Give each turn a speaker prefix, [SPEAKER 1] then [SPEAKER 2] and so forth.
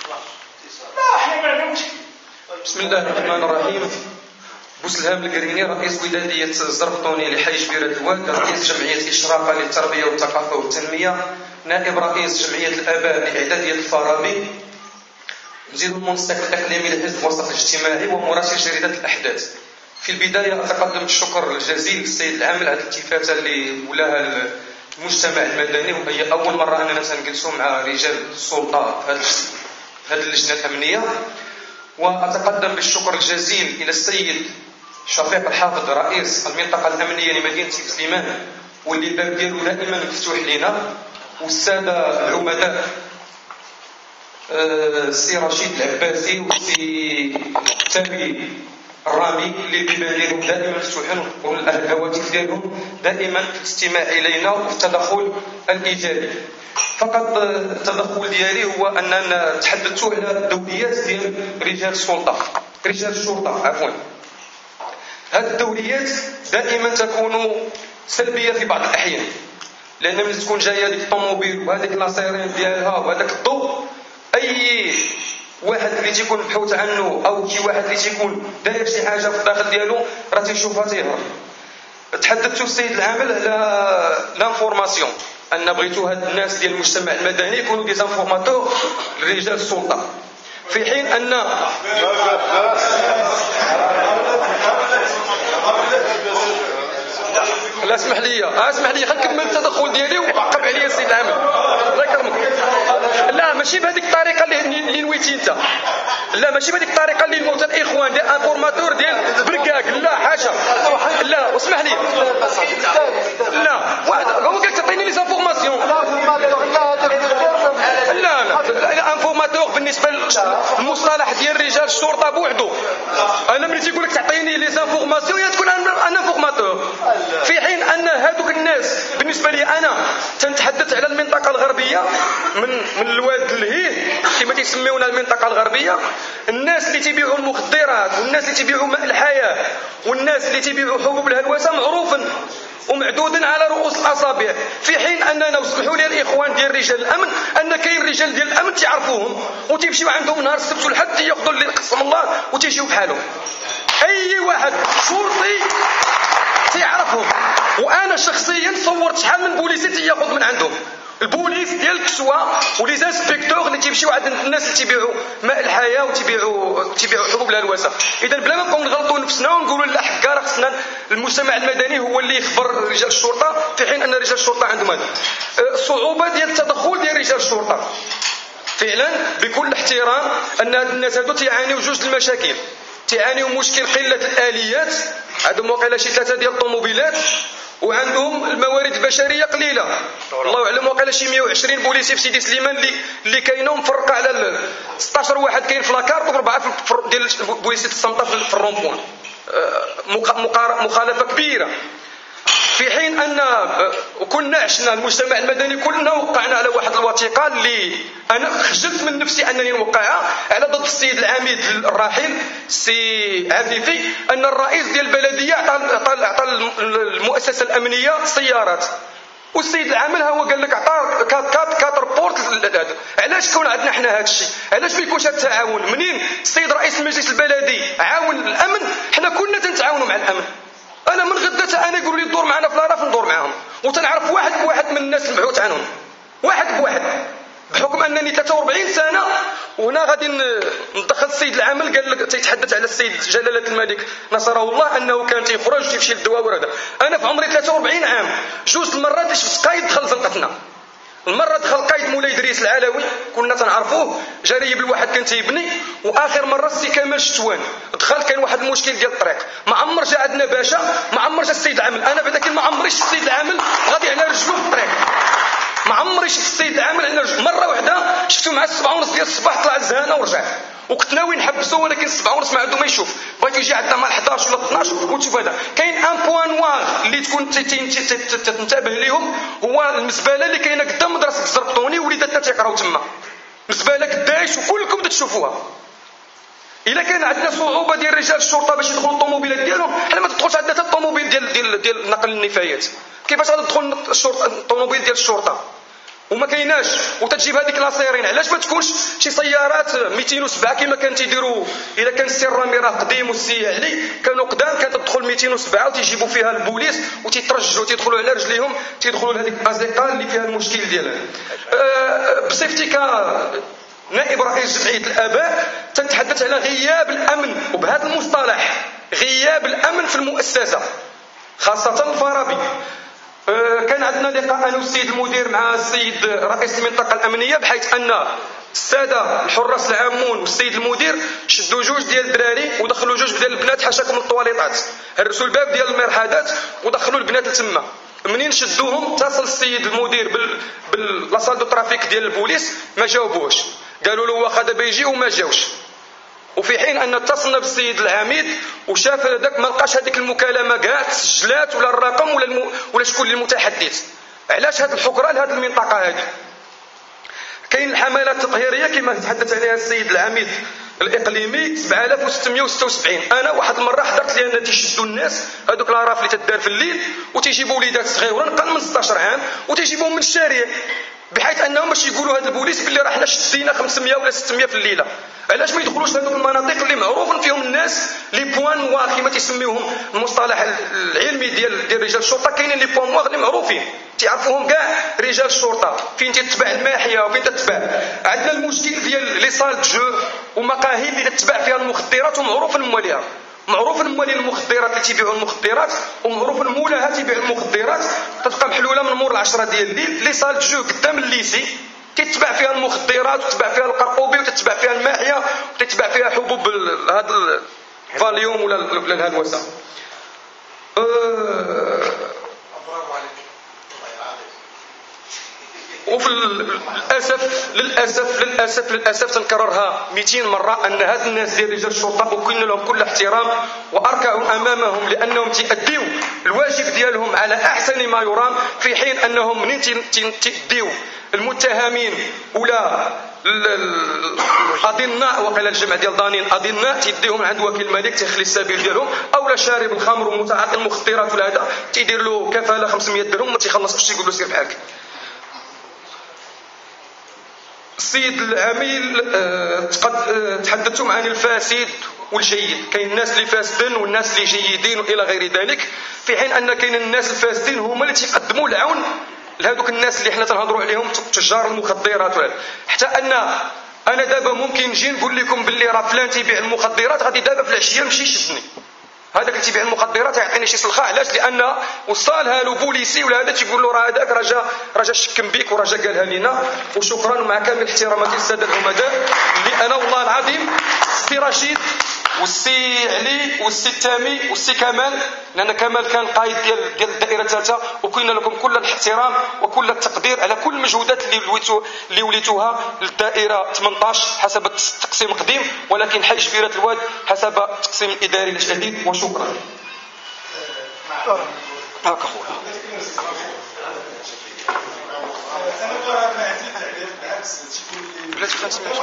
[SPEAKER 1] لا احنا ما عندنا مشكل.
[SPEAKER 2] بسم الله الرحمن الرحيم. بوسلهام القريني، رئيس ودادية الزرقطوني لحي جبيرة الواد، رئيس جمعية إشراقة للتربية والثقافة والتنمية، نائب رئيس جمعية الآباء لإعدادية الفارابي، مدير المنسق الإقليمي لحزب الوسط الاجتماعي، ومراسل جريدة الأحداث. في البداية أتقدم بالشكر الجزيل للسيد العامل على الالتفاتة اللي ولاها المجتمع المدني، وهي أول مرة أننا سنجلسوا مع رجال السلطة في هذه اللجنة الأمنية. وأتقدم بالشكر الجزيل إلى السيد شفيق الحافظ رئيس المنطقة الأمنية لمدينة سليمان، واللي الباب ديالو دائما مفتوح لنا، والسادة العمداء السي رشيد العباسي والسي تامي الرامي، اللي البيبان ديالهم دائما مفتوحين، والهواتف ديالهم دائما في الاستماع إلينا وفي التدخل الإيجابي. فقط التدخل ديالي هو أننا تحدثت على الدوريات ديال رجال الشرطة عفوا. هذه الدوريات دائما تكون سلبية في بعض الأحيان، لأن ملي تكون جاية هذيك الطوموبيل وهذيك لاصيرين ديالها وهذاك الضوء، أي واحد اللي تيكون مبحوث عنه أو شي واحد اللي تيكون داير شي حاجة في الداخل ديالو راه تيشوفها تيهرب. تحدثت السيد العامل على لانفورماسيون، أن بغيتو هاد الناس ديال المجتمع المدني يكونوا ديزانفورماتور لرجال السلطة، في حين أن لا اسمح لي خلينا نكمل التدخل ديالي وعقب عليا السيد العامل الله يكرمك. لا ماشي بهذيك الطريقه اللي نويتي انت، لا ماشي بهذيك الطريقه اللي نويت الاخوان ديال انفورماتور ديال بركاك، لا حاشا، لا واسمح لي، لا واحد هو قال تعطيني لي زانفورماسيون، لا الانفورماتور بالنسبه للمصطلح ديال رجال الشرطه بوحدو، انا ملي تيقول لك تعطيني لي زانفورماسيون تكون انا انفورماتور، في حين ان هذوك الناس بالنسبه لي انا تنتحدث على المنطقه الغربيه من الواد للهيه كما تيسميونا المنطقه الغربيه، الناس اللي تيبيعوا المخدرات والناس اللي تيبيعوا ماء الحياه والناس اللي تيبيعوا حبوب الهلوسه معروفا ومعدودا على رؤوس الاصابع، في حين اننا وسمحوا لي الاخوان ديال رجال الامن ان كاين رجال ديال الامن تعرفوهم وتيمشيو عندهم نهار السبت والحد تياخذوا اللي قسم الله وتيجيو بحالهم، اي واحد شرطي تيعرفهم. وانا شخصيا صورت شحال من بوليسي تياخذ من عندهم، البوليس ديال الكسوه ولي زانسبيكتور اللي تيمشيو عند الناس اللي تيبيعوا ماء الحياه وتيبيعوا حبوب الهلوسه. اذا بلا ما نبقاو نغلطوا نفسنا ونقولوا لا حكا راه خصنا المجتمع المدني هو اللي يخبر رجال الشرطه، في حين ان رجال الشرطه عندهم هذا الصعوبه ديال التدخل ديال رجال الشرطه. فعلا بكل احترام ان هاد الناس هادو تيعانيو جوج المشاكل، تيعانيو مشكل قله الاليات، عندهم واقيلا شي 3 ديال الطوموبيلات، وعندهم الموارد البشريه قليله، الله اعلم واقيلا شي 120 بوليسي في سيدي سليمان اللي كاينه مفرقه على 16 واحد كاين في لاكارت و4 ديال بوليسيه الصمته في الرومبوان، مخالفه كبيره. في حين ان كنا عشنا المجتمع المدني كلنا وقعنا على واحد الوثيقه اللي انا خجلت من نفسي انني نوقعها على ضد السيد العميد الراحل السي عفيفي، ان الرئيس ديال البلديه عطى المؤسسه الامنيه سيارات، والسيد العامل هو قال لك عطى كات ريبورت. علاش كون عندنا حنا هذا الشيء؟ علاش ما يكونش التعاون؟ منين السيد رئيس المجلس البلدي عاون الامن حنا كنا تنتعاونوا مع الامن. انا من غدا انا يقولوا لي دور معنا في الهرف ندور معاهم، وتنعرف واحد بواحد من الناس المبعوث عنهم، واحد بواحد، بحكم انني 43 سنه. وهنا غادي ندخل السيد العامل قال لك تيتحدث على السيد جلاله الملك نصره الله انه كان تيخرج وتيمشي للدواور. هذا انا في عمري 43 عام جوج المرات اللي شفت قايد دخل زنقتنا. المره دخل قايد مولاي ادريس العلوي كنا تنعرفوه جريب الواحد كان تيبني، واخر مره السي كمال الشتوان دخل كان واحد المشكل ديال الطريق، ما عمر جا عندنا باشا، ما عمر جا السيد العامل. انا بعدا كي ما عمريش السيد العامل غادي على رجلو في الطريق، ما عمري شفت السيد العامل على رجلو. مره واحده شفتو مع 7:30 ديال الصباح طلع للزهانه ورجع، وكنت ناوي نحبسو ولكن 7:30 ما عنده ما يشوف، بغيت يجي عندنا مع 11 ولا 12 وتشوف. هذا كاين ان بوان نوار اللي تكون تنتبه ليهم، هو المزبله اللي كاينه قدام مدرسه الزرقطوني وليداتنا تيقراو تما، مزبله قداش وكلكم تشوفوها. الا كان عندنا صعوبه ديال رجال الشرطه باش يدخلوا الطوموبيلات ديالهم، حنا ما تدخلش عندنا حتى الطوموبيل ديال نقل النفايات. كيفاش غادي تدخل الطوموبيل ديال الشرطه؟ وما كايناش، وتجيب هذيك لاصيرين. علاش ما تكونش شي سيارات 207 كما كان تيديروا؟ الا كان السي الرامي راه قديم والسي علي كانوا قدام، كانت تدخل 207 وتيجيبوا فيها البوليس وتيترجوا تيدخلوا على رجليهم تيدخلوا لهذيك الازيقه اللي فيها المشكل ديالها. بصفتي نائب رئيس جمعيه الاباء تنتحدث على غياب الامن، وبهذا المصطلح غياب الامن في المؤسسه خاصه الفارابي. كان عندنا لقاء انا والسيد المدير مع السيد رئيس المنطقه الامنيه، بحيث ان الساده الحراس العامون والسيد المدير شدوا جوج ديال الدراري ودخلوا جوج ديال البنات حاشاكم الطواليطات، هرسوا الباب ديال المرحاضات ودخلوا البنات لتما. منين شدوهم اتصل السيد المدير باللاصال دو ترافيك ديال البوليس، ما جاوبوش، قالوا له واخا دابا يجي وما جاوش. وفي حين ان اتصلنا بالسيد العميد وشاف هذاك ما لقاش هذيك المكالمه كاع تسجلات ولا الرقم ولا شكون اللي المتحدث. علاش هذه الحكره لهذه المنطقه هذه؟ كاين الحملات التطهيريه كما تحدث عليها السيد العميد الاقليمي 7676. انا واحد المره حضرت لان تيشدوا الناس هذوك لاراف اللي تدار في الليل وتيجيبوا وليدات صغيرين قل من 16 عام وتيجيبوهم من الشارع، بحيث انهم باش يقولوا هذا البوليس باللي راه حنا شدينا 500 ولا 600 في الليله. علاش ما يدخلوش لهذوك المناطق اللي معروف فيهم الناس لي بوان نوار كما تيسميوهم المصطلح العلمي ديال رجال الشرطه؟ كاينين لي بوان نوار اللي معروفين تعرفوهم كاع رجال الشرطه، فين تتبع الماحيه وفين تتبع. عندنا المشكل ديال لي صال جو ومقاهي اللي تتبع فيها المخدرات ومعروف المواليها، معروف الموالين المخدرات اللي تيبيعوا المخدرات، ومعروف المولاها تيبيع المخدرات. تبقى محلوله من مور 10 ديال الليل لي صال جو قدام الليسي تتبع فيها المخدرات وتتبع فيها القرقوبي وتتبع فيها الماحيه وتتبع فيها حبوب هذا الفاليوم ولا الهلوسه. وفي للاسف تنكررها 200 مره ان هاد الناس ديال رجال الشرطه وكن لهم كل احترام واركع امامهم لانهم تيأديو الواجب ديالهم على احسن ما يرام، في حين انهم منين تيديو المتهمين ولا الاضناء وقال الجمع ديال ضانين اضناء تيديهم عند وكيل الملك تيخلي السبيل ديالهم، اولا شارب الخمر ومتعاطي المخدرات ولا هذا تيدير له كفاله 500 درهم ما تيخلصش تيقول له سير بحالك. السيد العميل تحدثتم عن الفاسد والجيد، كاين الناس اللي فاسدين والناس اللي جيدين والى غير ذلك، في حين ان كاين الناس الفاسدين هما اللي تيقدموا العون لهذوك الناس اللي حنا تنهضروا عليهم تجار المخدرات. حتى ان انا دابا ممكن نجي نقول لكم باللي راه فلان تيبيع المخدرات، غادي دابا في العشيه نمشي يشدني هذاك اللي تيبيع المخدرات يعطيني شي سلخه. علاش؟ لان وصلها له بوليسي ولا هذا تيقول له راه هذاك راه شكم بك وراه قالها لنا. وشكرا مع كامل احتراماتي الساده العمداء اللي انا والله العظيم السي رشيد والسي علي والسي التامي والسي كمال، لان كمال كان قائد ديال الدائره الثالثه، وكاين لكم كل الاحترام وكل التقدير على كل المجهودات اللي وليتوها للدائره 18 حسب التقسيم القديم، ولكن حي شبيره الواد حسب التقسيم الاداري الجديد. وشكرا. هاك اخويا. بلاتي 500